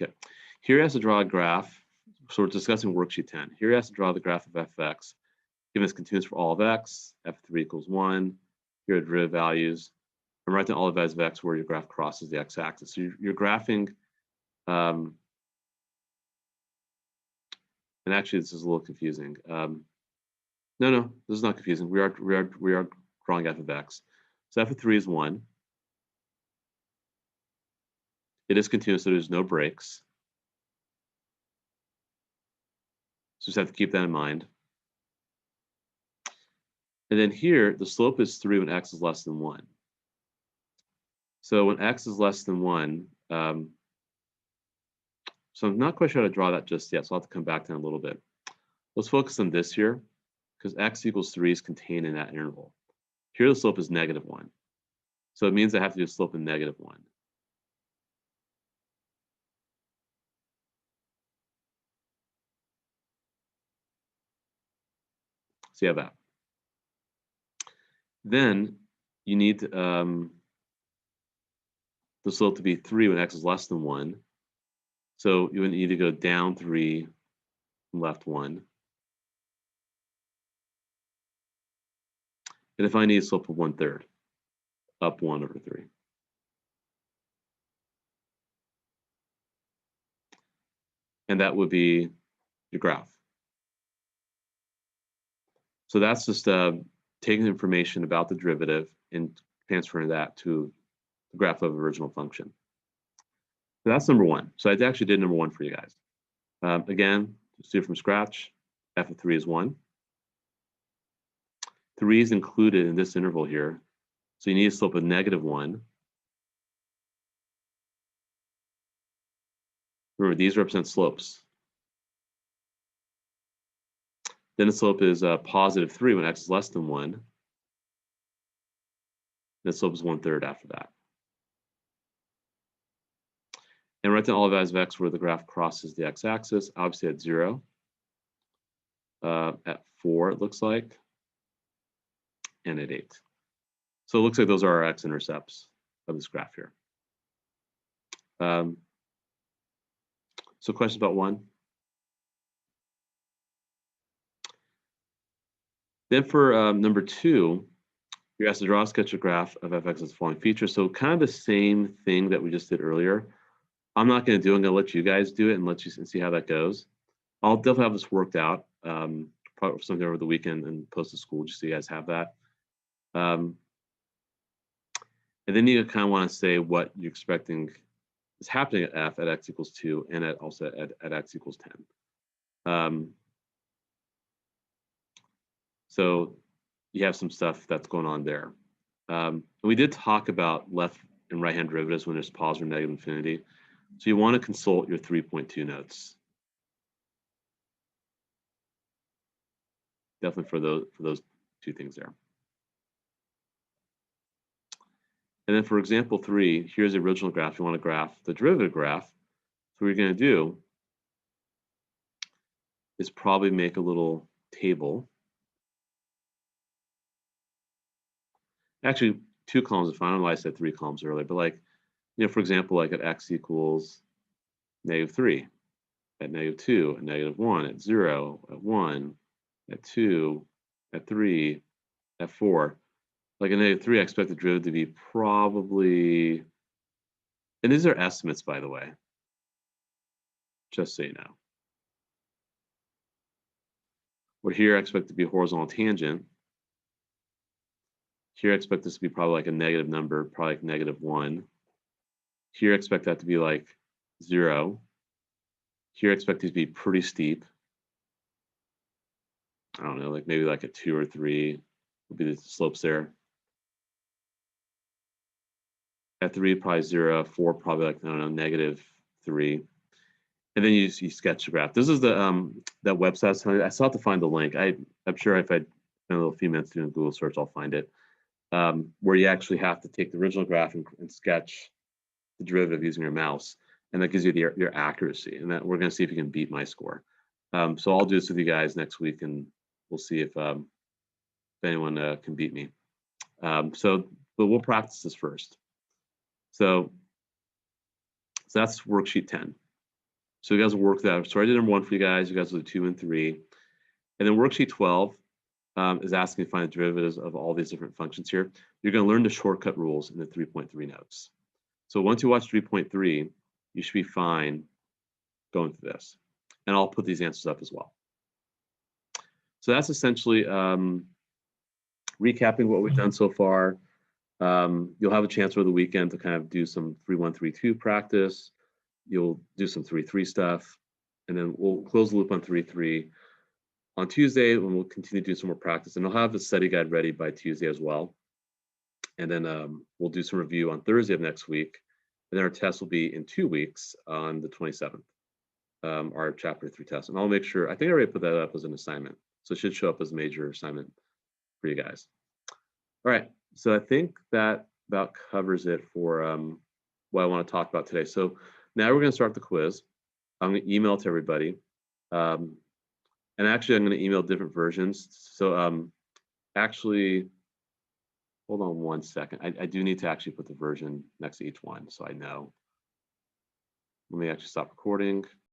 Okay, here he has to draw a graph. So we're discussing worksheet 10. Here he has to draw the graph of fx, given it's continuous for all of x, f3 equals 1. Here are derivative values. And write down all the values of x where your graph crosses the x-axis. So you're graphing, and actually this is a little confusing. No, this is not confusing. We are drawing f of x. So f of 3 is 1. It is continuous, so there's no breaks. So just have to keep that in mind. And then here, the slope is 3 when x is less than 1. So when x is less than 1, so I'm not quite sure how to draw that just yet, so I'll have to come back to that in a little bit. Let's focus on this here, because x equals 3 is contained in that interval. Here the slope is -1. So it means I have to do a slope of -1. So you have that. Then you need the slope to be 3 when x is less than 1. So you would need to go down 3, left 1. And if I need a slope of 1/3, up 1 over 3. And that would be your graph. So that's just taking information about the derivative and transferring that to the graph of original function. So that's number 1. So I actually did number 1 for you guys. Again, let's do it from scratch. F of 3 is 1. 3 is included in this interval here. So you need a slope of -1. Remember, these represent slopes. Then the slope is +3 when x is less than 1. The slope is 1/3 after that. And write down all the values of x where the graph crosses the x-axis, obviously at 0, at 4 it looks like, and at 8. So it looks like those are our x-intercepts of this graph here. So questions about 1? Then for number 2, you're asked to draw a sketch of graph of fx's following features. So kind of the same thing that we just did earlier. I'm not going to do it. I'm going to let you guys do it and let you see how that goes. I'll definitely have this worked out, probably something over the weekend and post to school just so you guys have that. And then you kind of want to say what you're expecting is happening at f at x equals 2 and also at x equals 10. So you have some stuff that's going on there. We did talk about left and right-hand derivatives when there's positive or negative infinity. So you want to consult your 3.2 notes. Definitely for those two things there. And then for example 3, here's the original graph. You want to graph the derivative graph. So what you're going to do is probably make a little table. Actually, 2 columns is fine. I don't know why I said 3 columns earlier, but like, for example, like at x equals -3, at -2, at -1, at 0, at 1, at 2, at 3, at 4. Like at -3, I expect the derivative to be probably, and these are estimates, by the way, just so you know. Where here I expect to be a horizontal tangent. Here I expect this to be probably like a negative number, probably like -1. Here I expect that to be like 0. Here I expect these to be pretty steep. I don't know, like maybe like a 2 or 3 would be the slopes there. At 3, probably 0. 4, probably like, I don't know, -3. And then you sketch the graph. This is the that website. I still have to find the link. I'm sure if I spend a little few minutes doing a Google search, I'll find it. Where you actually have to take the original graph and sketch the derivative using your mouse, and that gives you your accuracy. And that we're going to see if you can beat my score. So I'll do this with you guys next week, and we'll see if anyone can beat me. But we'll practice this first. So that's worksheet 10. So you guys will work that. So I did number 1 for you guys. You guys will do 2 and 3. And then worksheet 12 is asking to find the derivatives of all these different functions here. You're going to learn the shortcut rules in the 3.3 notes. So once you watch 3.3, you should be fine going through this. And I'll put these answers up as well. So that's essentially recapping what we've done so far. You'll have a chance over the weekend to kind of do some 3-1, 3-2 practice. You'll do some 3-3 stuff, and then we'll close the loop on 3-3 on Tuesday, when we'll continue to do some more practice. And I'll have the study guide ready by Tuesday as well. And then we'll do some review on Thursday of next week. And then our test will be in 2 weeks on the 27th, our chapter 3 test. And I'll make sure, I think I already put that up as an assignment. So it should show up as a major assignment for you guys. All right, so I think that about covers it for what I want to talk about today. So now we're going to start the quiz. I'm going to email it to everybody. And actually, I'm going to email different versions. So actually, hold on one second. I do need to actually put the version next to each one so I know. Let me actually stop recording.